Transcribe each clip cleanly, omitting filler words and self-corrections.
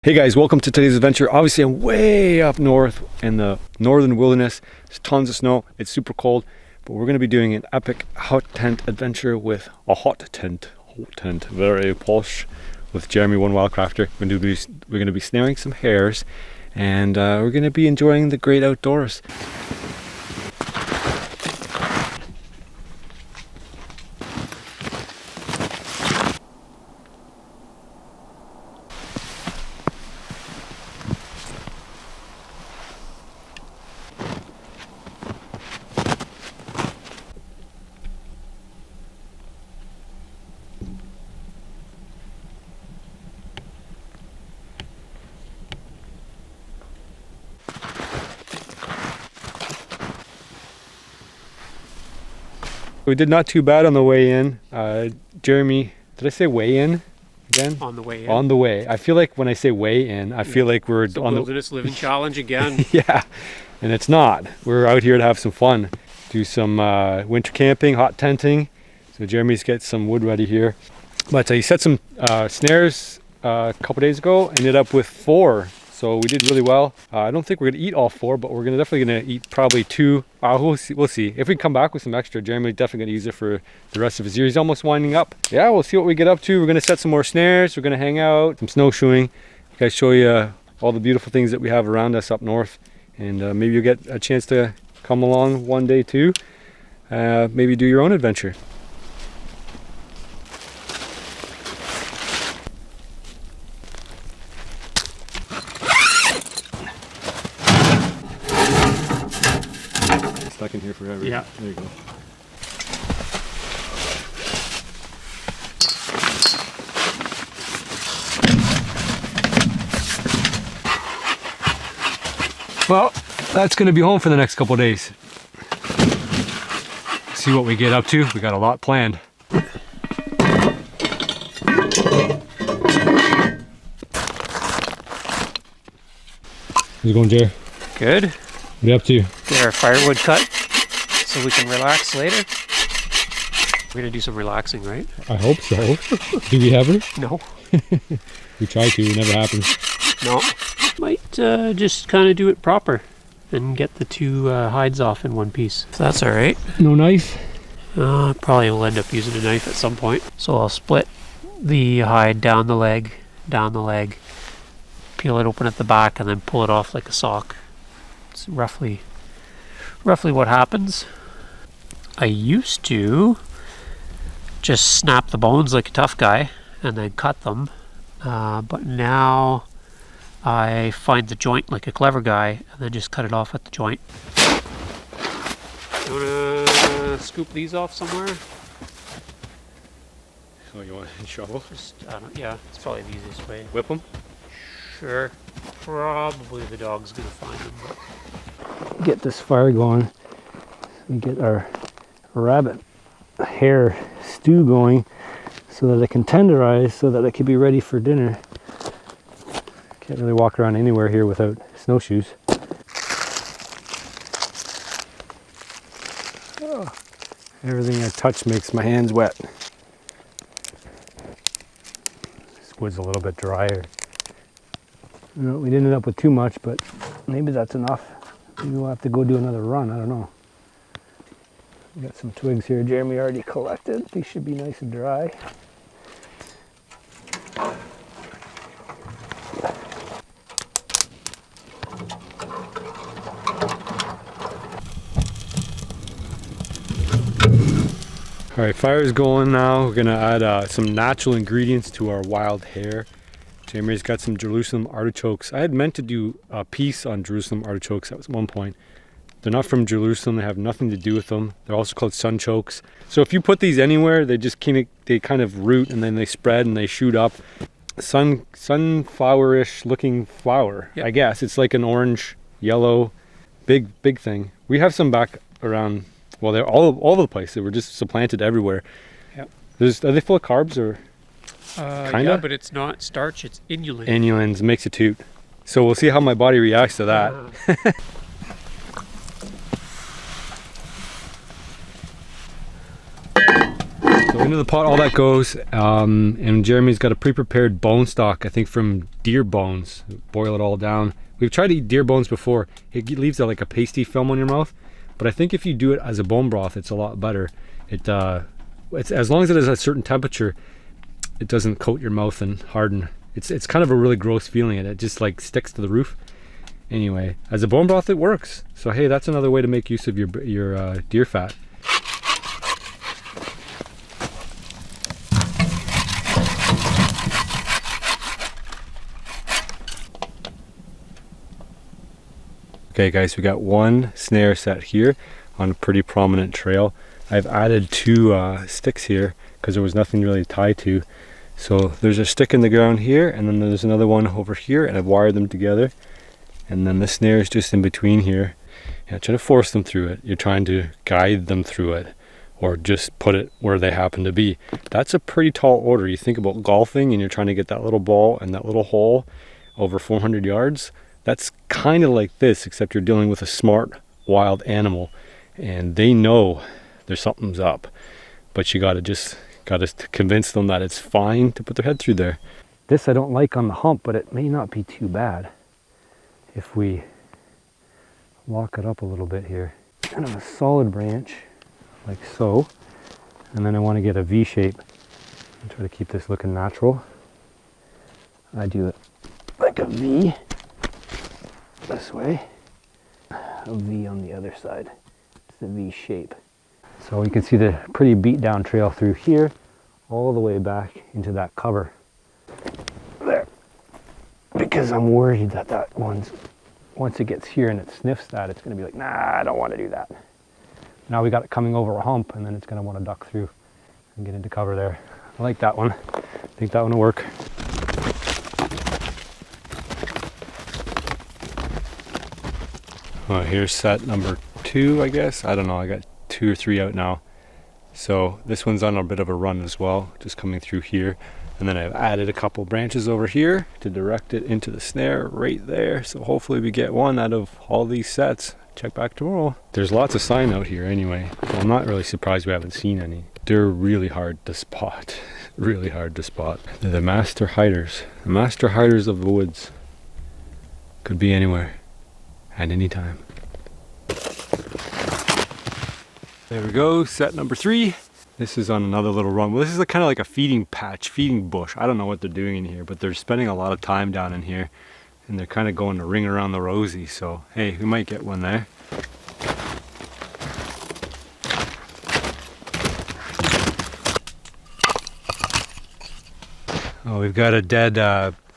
Hey guys, welcome to today's adventure. Obviously I'm way up north in the northern wilderness. There's tons of snow, it's super cold, but we're going to be doing an epic hot tent adventure with a hot tent, very posh, with Jeremy, one wildcrafter. We're going to be snaring some hares, and we're going to be enjoying the great outdoors. We did not too bad on the way in. Jeremy, did I say way in again? On the way in. On the way. I feel like when I say way in, I feel like we're the on the wilderness living challenge again. Yeah, and it's not. We're out here to have some fun, do some winter camping, hot tenting. So Jeremy's got some wood ready here. But he set some snares a couple days ago. Ended up with 4. So we did really well. I don't think we're gonna eat all 4, but we're definitely gonna eat probably 2. We'll see. If we come back with some extra, Jeremy's definitely gonna use it for the rest of his year. He's almost winding up. Yeah, we'll see what we get up to. We're gonna set some more snares. We're gonna hang out, some snowshoeing. Guys, show you all the beautiful things that we have around us up north. And maybe you'll get a chance to come along one day too. Maybe do your own adventure. Stuck in here forever. Yeah. There you go. Well, that's going to be home for the next couple of days. See what we get up to. We got a lot planned. How's it going, Jer? Good. What are you up to? Get our firewood cut so we can relax later. We're gonna do some relaxing, right? I hope so. Do we ever? No. We try to, it never happens. No. Might just kind of do it proper and get the 2 hides off in one piece. If that's all right. No knife? Probably will end up using a knife at some point. So I'll split the hide down the leg, peel it open at the back, and then pull it off like a sock. It's roughly what happens. I used to just snap the bones like a tough guy and then cut them, but now I find the joint like a clever guy and then just cut it off at the joint. You wanna scoop these off somewhere? Oh, you want a shovel? Just, yeah, it's probably the easiest way. Whip them? Sure. Probably the dog's gonna find them. But get this fire going. We get our rabbit hare stew going so that it can tenderize, so that it can be ready for dinner. Can't really walk around anywhere here without snowshoes. Oh, everything I touch makes my hands wet. This wood's a little bit drier. No, we didn't end up with too much, but maybe that's enough. Maybe we'll have to go do another run, I don't know. We got some twigs here Jeremy already collected. These should be nice and dry. All right, fire's going now. We're gonna add some natural ingredients to our wild hare. Jeremy's got some Jerusalem artichokes. I had meant to do a piece on Jerusalem artichokes at one point. They're not from Jerusalem. They have nothing to do with them. They're also called sunchokes. So if you put these anywhere, they just kind of root and then they spread and they shoot up. Sunflower-ish looking flower. Yep. I guess it's like an orange, yellow, big thing. We have some back around. Well, they're all over the place. They were just supplanted everywhere. Yep. Are they full of carbs or? Kinda? Yeah, but it's not starch, it's inulin. Inulins, makes a toot. So we'll see how my body reacts to that. So into the pot, all that goes. And Jeremy's got a pre-prepared bone stock, I think from deer bones. Boil it all down. We've tried to eat deer bones before. It leaves like a pasty film on your mouth. But I think if you do it as a bone broth, it's a lot better. It's as long as it is a certain temperature, it doesn't coat your mouth and harden. It's kind of a really gross feeling, and it just like sticks to the roof. Anyway, as a bone broth, it works. So hey, that's another way to make use of your deer fat. Okay guys, we got one snare set here on a pretty prominent trail. I've added 2 sticks here because there was nothing really tied to. So there's a stick in the ground here, and then there's another one over here, and I've wired them together. And then the snare is just in between here. You're not trying to force them through it. You're trying to guide them through it, or just put it where they happen to be. That's a pretty tall order. You think about golfing and you're trying to get that little ball in that little hole over 400 yards. That's kind of like this, except you're dealing with a smart wild animal, and they know there's something's up. But you gotta convince them that it's fine to put their head through there. This I don't like on the hump, but it may not be too bad if we lock it up a little bit here. Kind of a solid branch, like so. And then I want to get a V shape and try to keep this looking natural. I do it like a V this way, a V on the other side. It's the V shape. So you can see the pretty beat down trail through here, all the way back into that cover there. Because I'm worried that that one's, once it gets here and it sniffs that, it's going to be like, nah, I don't want to do that. Now we got it coming over a hump, and then it's going to want to duck through and get into cover there. I like that one. I think that one will work. Well, here's set number 2, I guess. I don't know, I got 2 or 3 out now. So this one's on a bit of a run as well, just coming through here. And then I've added a couple branches over here to direct it into the snare right there. So hopefully we get one out of all these sets. Check back tomorrow. There's lots of sign out here anyway. Well, I'm not really surprised we haven't seen any. They're really hard to spot. Really hard to spot. They're the master hiders. The master hiders of the woods. Could be anywhere. At any time. There we go, set number 3. This is on another little run. Well, this is kind of like a feeding patch, feeding bush. I don't know what they're doing in here, but they're spending a lot of time down in here, and they're kind of going to ring around the rosy. So hey, we might get one there. Oh, we've got a dead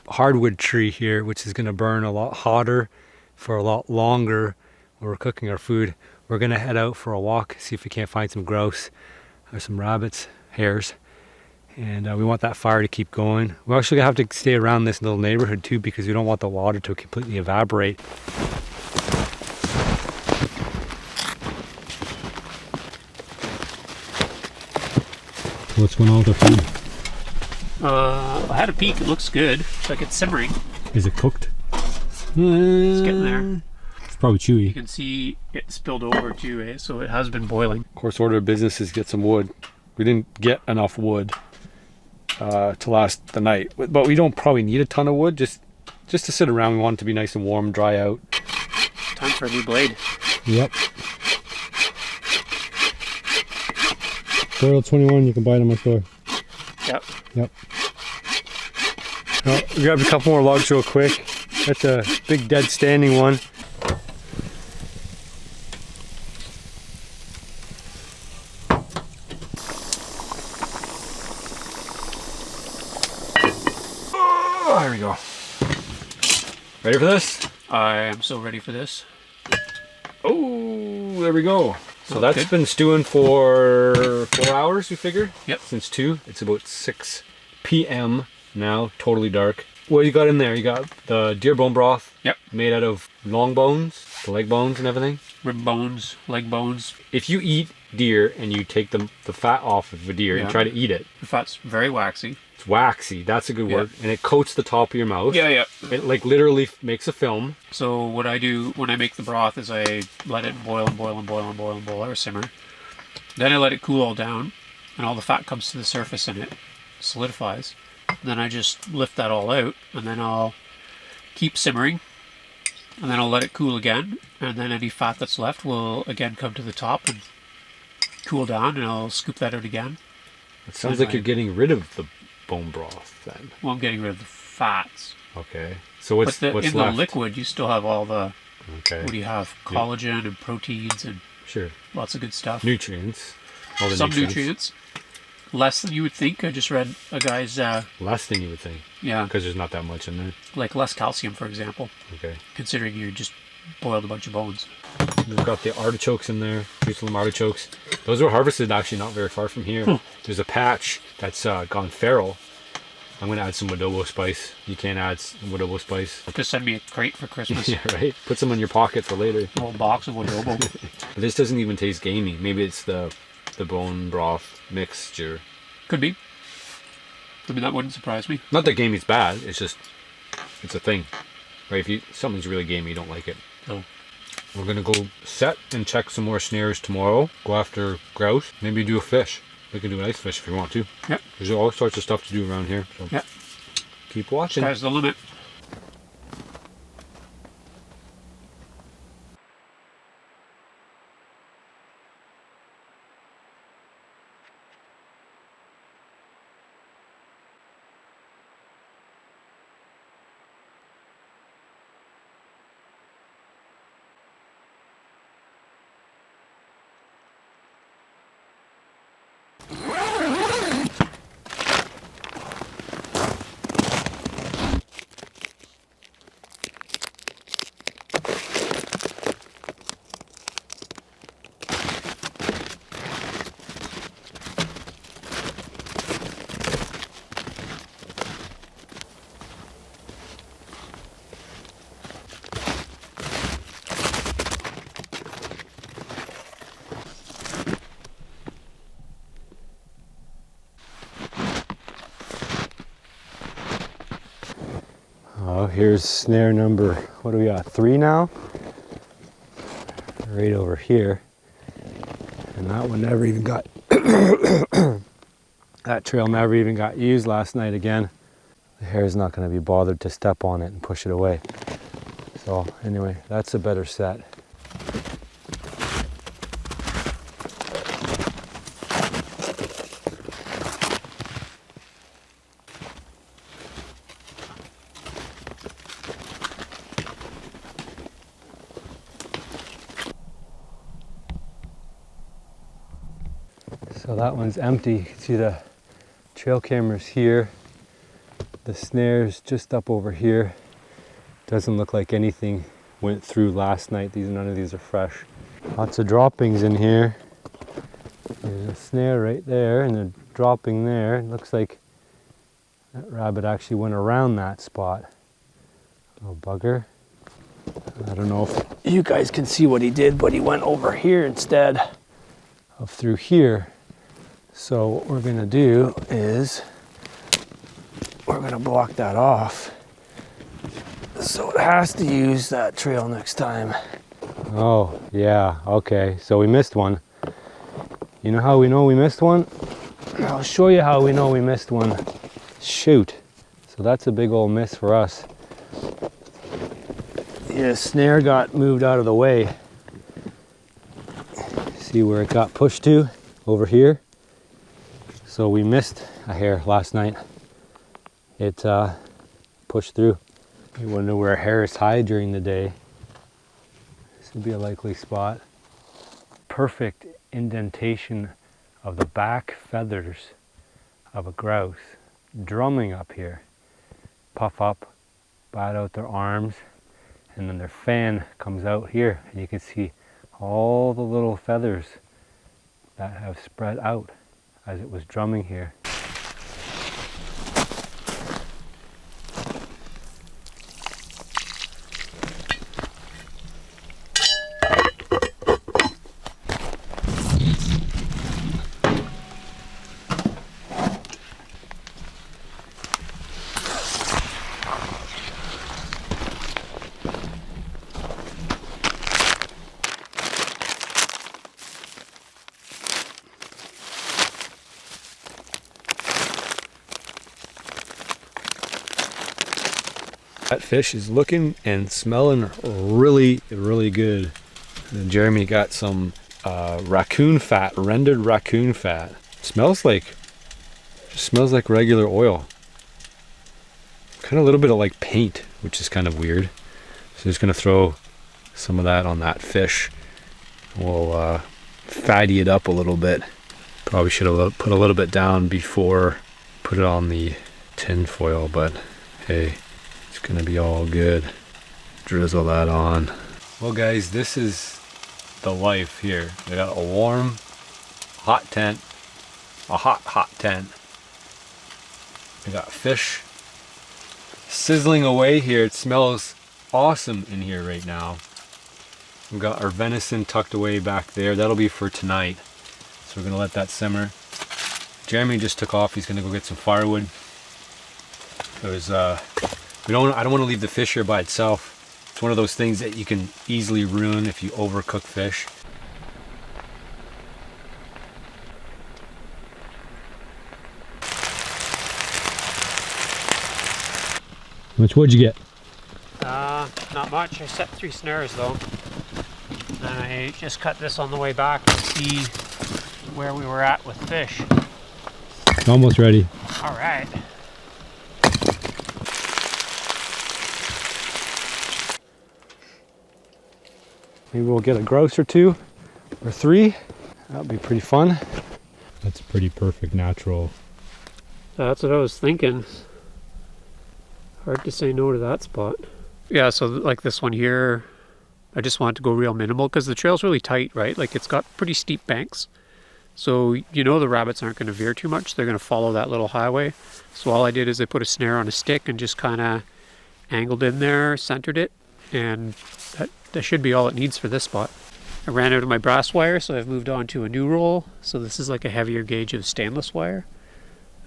hardwood tree here, which is going to burn a lot hotter for a lot longer when we're cooking our food. We're gonna head out for a walk, see if we can't find some grouse or some rabbits, hares, and we want that fire to keep going. We're actually gonna have to stay around this little neighborhood too, because we don't want the water to completely evaporate. What's going on with the food? I had a peek, it looks good. It's like it's simmering. Is it cooked? It's getting there. It's probably chewy. You can see it spilled over too, eh? So it has been boiling. Of course, order of business is get some wood. We didn't get enough wood to last the night, but we don't probably need a ton of wood. Just to sit around. We want it to be nice and warm, dry out. Time for a new blade. Yep. Royal 21, you can buy it in my store. Yep. Yep. Well, we grabbed a couple more logs real quick. That's a big dead standing one. Oh, there we go. Ready for this? I am so ready for this. Oh, there we go. So that's that's been stewing for 4 hours, we figure. Yep. Since 2. It's about 6 p.m. now, totally dark. What you got in there? You got the deer bone broth. Yep. Made out of long bones, the leg bones and everything. Rib bones, leg bones. If you eat deer and you take the fat off of a deer and try to eat it, The fat's very waxy. it's waxy. That's a good word. And it coats the top of your mouth. Yeah. It like literally makes a film. So what I do when I make the broth is I let it boil and boil and boil and boil and boil or simmer. Then I let it cool all down. and all the fat comes to the surface and it solidifies. Then I just lift that all out, and then I'll keep simmering, and then I'll let it cool again, and then any fat that's left will again come to the top and cool down, and I'll scoop that out again. It sounds like you're getting rid of the bone broth then. Well, I'm getting rid of the fats. Okay. So what's But what's in left? the liquid, you still have all the, Okay. what do you have? Collagen and proteins and Sure. lots of good stuff. Nutrients. All the Some nutrients. Less than you would think. I just read a guy's, Less than you would think. yeah, Because there's not that much in there. like less calcium, for example, Okay. considering you just boiled a bunch of bones. We've got the artichokes in there. Jerusalem artichokes. Those were harvested actually not very far from here. There's a patch that's gone feral. I'm going to add some adobo spice. You can add some adobo spice. Just send me a crate for Christmas. Yeah, right? Put some in your pocket for later. A whole box of adobo. But this doesn't even taste gamey. Maybe it's the bone broth mixture. Could be. I mean, that wouldn't surprise me. Not that gamey's bad. It's just, it's a thing. Right? If something's really gamey, you don't like it. No. We're going to go set and check some more snares tomorrow. Go after grouse. Maybe do a fish. We can do an ice fish if you want to. Yep. There's all sorts of stuff to do around here. So Yep. keep watching. Sky's the limit. Oh, here's snare number, what do we got, 3 now? Right over here. And that one never even got, that trail never even got used last night again. The hare's not going to be bothered to step on it and push it away. So anyway, that's a better set. So that one's empty. You can see the trail cameras here. The snares just up over here. Doesn't look like anything went through last night. None of these are fresh. Lots of droppings in here. There's a snare right there and a dropping there. It looks like that rabbit actually went around that spot. Oh bugger. I don't know if you guys can see what he did, but he went over here instead of through here. So what we're gonna do is we're gonna block that off. So it has to use that trail next time. Oh, yeah, okay. So we missed one. You know how we know we missed one? I'll show you how we know we missed one. Shoot. So that's a big old miss for us. The snare got moved out of the way. See where it got pushed to? Over here. So we missed a hare last night. It pushed through. You wonder where hares hide during the day. This would be a likely spot. Perfect indentation of the back feathers of a grouse. Drumming up here. Puff up, bat out their arms, and then their fan comes out here. And you can see all the little feathers that have spread out as it was drumming here. That fish is looking and smelling really, really good. And Jeremy got some raccoon fat, rendered raccoon fat. Smells like regular oil. Kind of a little bit of like paint, which is kind of weird. So just gonna throw some of that on that fish. We'll fatty it up a little bit. Probably should have put a little bit down before put it on the tin foil, but hey, it's gonna be all good. Drizzle that on. Well guys, this is the life here. We got a warm, hot tent, a hot tent. We got fish sizzling away here. It smells awesome in here right now. We've got our venison tucked away back there. That'll be for tonight. So we're gonna let that simmer. Jeremy just took off. He's gonna go get some firewood. There's I don't want to leave the fish here by itself. It's one of those things that you can easily ruin if you overcook fish. How much wood you get? Not much. I set 3 snares though. And I just cut this on the way back to see where we were at with fish. It's almost ready. All right. Maybe we'll get a grouse or 2 or 3. That'll be pretty fun. That's pretty perfect natural. That's what I was thinking. Hard to say no to that spot. Yeah, so like this one here, I just wanted to go real minimal because the trail's really tight, right? Like it's got pretty steep banks. So you know the rabbits aren't going to veer too much. They're going to follow that little highway. So all I did is I put a snare on a stick and just kind of angled in there, centered it, and that should be all it needs for this spot. I ran out of my brass wire, so I've moved on to a new roll. So this is like a heavier gauge of stainless wire.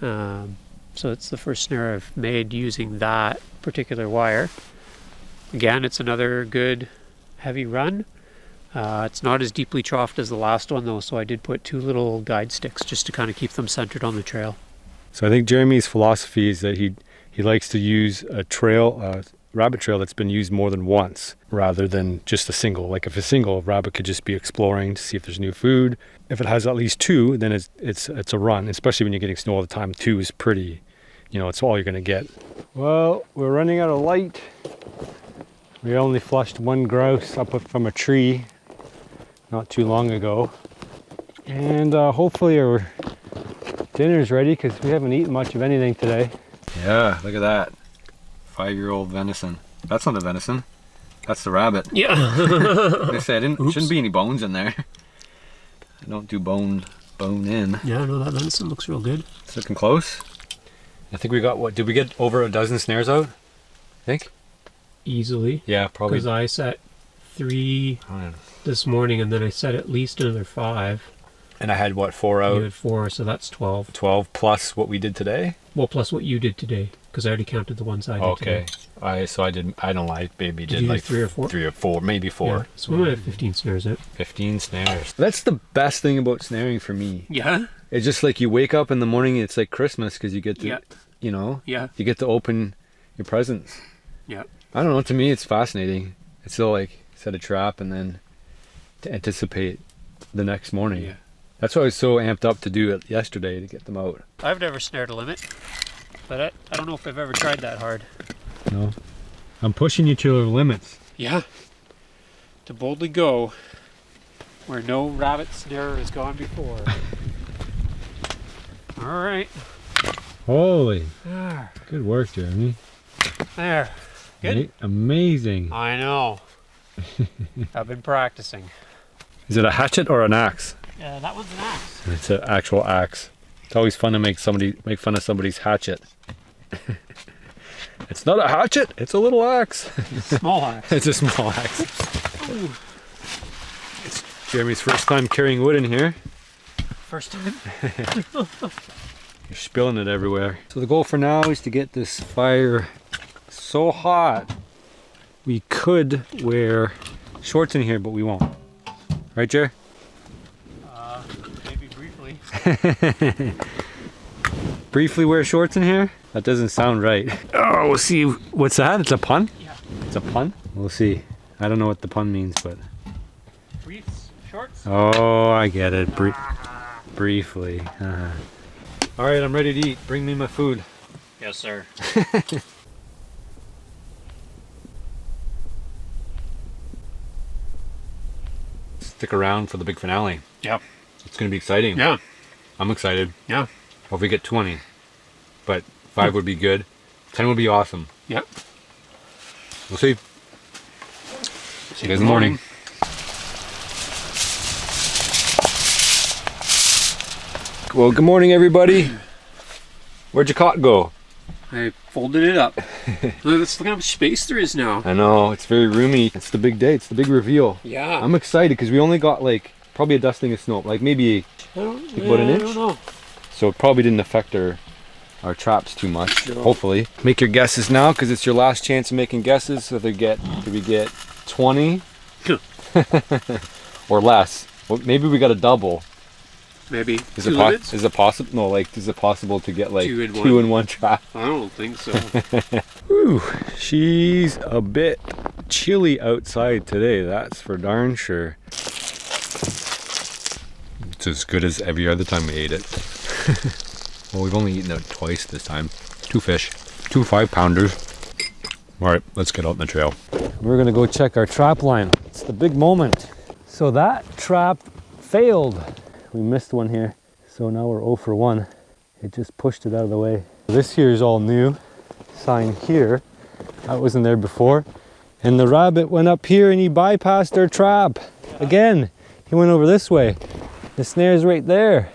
So it's the first snare I've made using that particular wire. Again, it's another good heavy run. It's not as deeply troughed as the last one though, so I did put 2 little guide sticks just to kind of keep them centered on the trail. So I think Jeremy's philosophy is that he likes to use a trail, rabbit trail that's been used more than once, rather than just a single. Like if a single rabbit could just be exploring to see if there's new food. If it has at least 2, then it's a run, especially when you're getting snow all the time. 2 is pretty, you know, it's all you're gonna get. Well, we're running out of light. We only flushed 1 grouse up from a tree not too long ago. And hopefully our dinner's ready because we haven't eaten much of anything today. Yeah, look at that. 5-year-old venison. That's not the venison. That's the rabbit. Yeah. They said shouldn't be any bones in there. I don't do bone in. Yeah, no, that venison looks real good. It's looking close. I think we got, what, did we get over a dozen snares out? I think? Easily. Yeah, probably. Because I set 3 this morning and then I set at least another 5. And I had, what, 4 out? You had 4, so that's 12. 12 plus what we did today? Well, plus what you did today, because I already counted the ones I did today. Okay. I don't lie, baby. Did you like do 3 or 4? 3 or 4, maybe 4. Yeah. So we might have 15 snares out. 15 snares. That's the best thing about snaring for me. Yeah? It's just like you wake up in the morning, it's like Christmas because you get to, Yeah. you know, Yeah. you get to open your presents. Yeah. I don't know, to me it's fascinating. It's still like set a trap and then to anticipate the next morning. Yeah. That's why I was so amped up to do it yesterday to get them out. I've never snared a limit, but I don't know if I've ever tried that hard. No. I'm pushing you to your limits. Yeah. To boldly go where no rabbit snare has gone before. All right. Holy. There. Good work, Jeremy. There. Good. Amazing. I know. I've been practicing. Is it a hatchet or an axe? That one's an axe. It's an actual axe. It's always fun to make fun of somebody's hatchet. It's not a hatchet, it's a little axe. Small axe. It's a small axe. It's Jeremy's first time carrying wood in here. First time. You're spilling it everywhere. So the goal for now is to get this fire so hot we could wear shorts in here, but we won't. Right, Jer? Maybe briefly. briefly wear shorts in here? That doesn't sound right. Oh, we'll see. What's that? It's a pun? Yeah. It's a pun? We'll see. I don't know what the pun means, but... Briefs, shorts? Oh, I get it. Briefly. All right, I'm ready to eat. Bring me my food. Yes, sir. Stick around for the big finale. Yeah. It's going to be exciting. Yeah. I'm excited. Yeah. Hope we get 20. But 5 would be good. 10 would be awesome. Yeah. We'll see. See you guys in the morning. Well, good morning, everybody. Where'd your cot go? I folded it up. Let's look how much space there is now. I know, it's very roomy. It's the big day. It's the big reveal. Yeah. I'm excited because we only got like probably a dusting of snow, like maybe about an inch. I don't know. So it probably didn't affect our traps too much. No. Hopefully. Make your guesses now because it's your last chance of making guesses. So did we get 20 or less? Well, maybe we got a double. Maybe. Is it possible? No, like is it possible to get like two in one trap? I don't think so. Whew, she's a bit chilly outside today, that's for darn sure. It's as good as every other time we ate it. Well, we've only eaten it twice this time. 2 fish, 2 5-pounders. All right, let's get out in the trail. We're gonna go check our trap line. It's the big moment. So that trap failed. We missed one here, so now we're 0 for 1. It just pushed it out of the way. This here is all new. Sign here, that wasn't there before. And the rabbit went up here and he bypassed our trap. Yeah. Again, he went over this way. The snare's right there.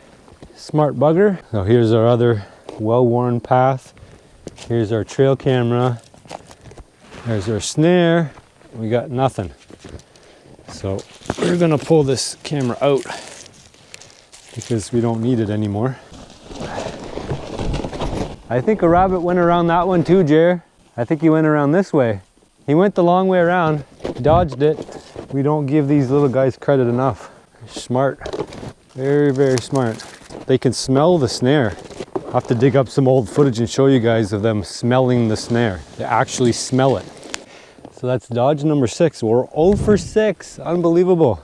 Smart bugger. So here's our other well-worn path. Here's our trail camera. There's our snare. We got nothing. So we're gonna pull this camera out because we don't need it anymore. I think a rabbit went around that one too, Jer. I think he went around this way. He went the long way around, dodged it. We don't give these little guys credit enough. They're smart, very, very smart. They can smell the snare. I'll have to dig up some old footage and show you guys of them smelling the snare. They actually smell it. So that's dodge number 6. We're 0 for 6, unbelievable.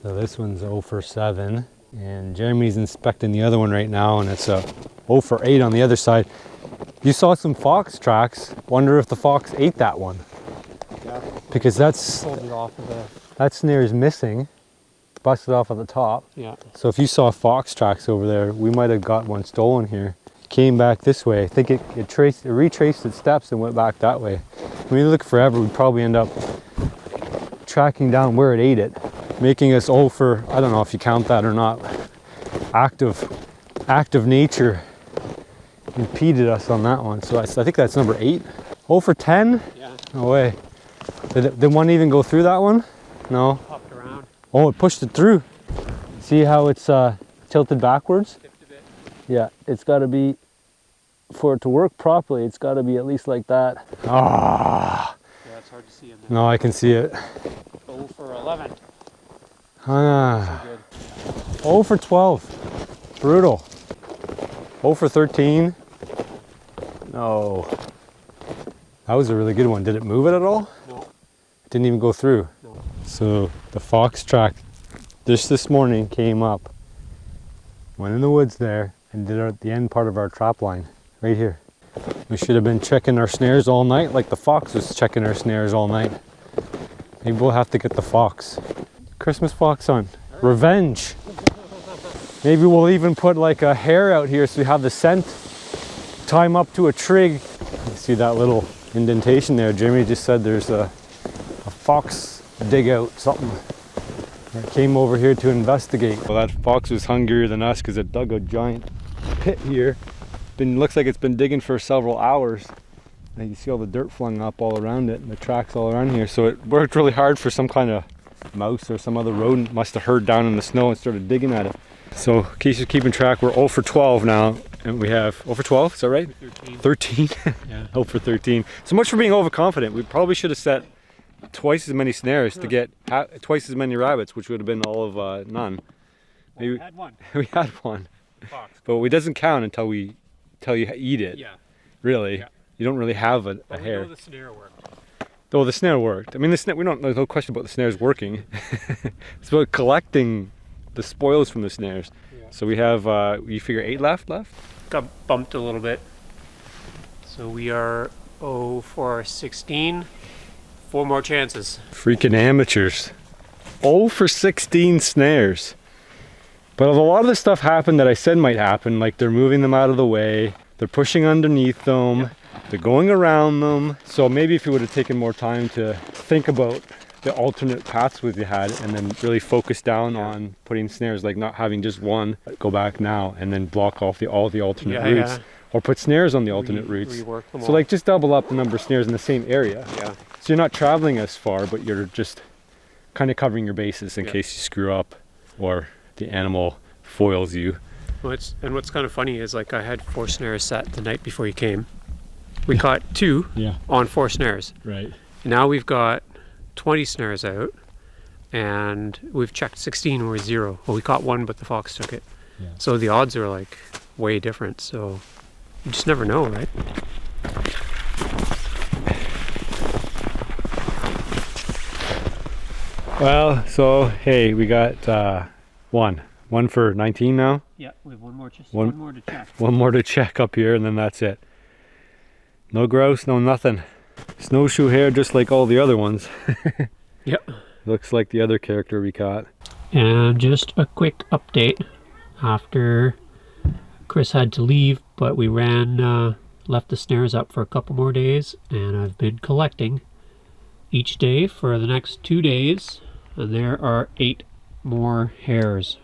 So this one's 0 for 7. And Jeremy's inspecting the other one right now, and it's a 0 for 8 on the other side. You saw some fox tracks. Wonder if the fox ate that one. Yeah. Because that's pulled it off of that snare is missing, busted off at the top. Yeah. So if you saw fox tracks over there, we might have got one stolen here. Came back this way. I think it retraced its steps and went back that way. When you look forever, we'd probably end up tracking down where it ate it, making us 0 for, I don't know if you count that or not, active nature impeded us on that one. So I think that's number 8. 0 for 10? Yeah. No way. Did one even go through that one? No. Popped around. Oh, it pushed it through. See how it's tilted backwards? Tipped a bit. Yeah, it's got to be, for it to work properly, it's got to be at least like that. Ah. Yeah, it's hard to see in there. No, I can see it. 0 for 11. Ah. So 0 for 12. Brutal. 0 for 13. No. That was a really good one. Did it move it at all? No. It didn't even go through. No. So the fox track this morning came up, went in the woods there, and did the end part of our trap line right here. We should have been checking our snares all night like the fox was checking our snares all night. Maybe we'll have to get the fox. Christmas fox on. Revenge. Maybe we'll even put like a hare out here so we have the scent. Tie him up to a trig. You see that little indentation there? Jimmy just said there's a fox dig out, something. It came over here to investigate. Well, that fox was hungrier than us because it dug a giant pit here. Looks like it's been digging for several hours. And you see all the dirt flung up all around it and the tracks all around here. So it worked really hard for some kind of mouse or some other rodent. Must have heard down in the snow and started digging at it. So in case you're keeping track, we're 0 for 12 now. And we have 0 for 12, is that right? 13. Yeah. 0 for 13. So much for being overconfident. We probably should have set twice as many snares to get twice as many rabbits, which would have been all of none. Maybe we had one. We had one. Fox. But it doesn't count until we till you eat it. Yeah. Really. Yeah. You don't really have a But we hare. know the snare worked. Though the snare worked. I mean, the snare, there's no question about the snares working. It's about collecting the spoils from the snares. Yeah. So we have, you figure 8 left? Got bumped a little bit. So we are 0 for 16. 4 more chances. Freaking amateurs. 0 for 16 snares. But a lot of the stuff happened that I said might happen, like they're moving them out of the way, they're pushing underneath them, they're going around them. So maybe if you would have taken more time to think about the alternate paths you had and then really focus down on putting snares, like not having just one, go back now and then block off all the alternate routes. Or put snares on the alternate routes. Rework them So all. like just double up the number of snares in the same area. Yeah. So you're not traveling as far, but you're just kind of covering your bases in case you screw up or the animal foils you. What's kind of funny is like I had 4 snares set the night before you came. We caught 2 on 4 snares. Right. And now we've got 20 snares out and we've checked 16 or 0. Well, we caught 1, but the fox took it. Yeah. So the odds are like way different. So you just never know, right? Well, so hey, we got one for 19 now. Yeah, we have one more to check. One more to check up here, and then that's it. No grouse, no nothing. Snowshoe hare, just like all the other ones. Yep. Looks like the other character we caught. And just a quick update after Chris had to leave, but we left the snares up for a couple more days, and I've been collecting each day for the next 2 days, and there are 8 more hares.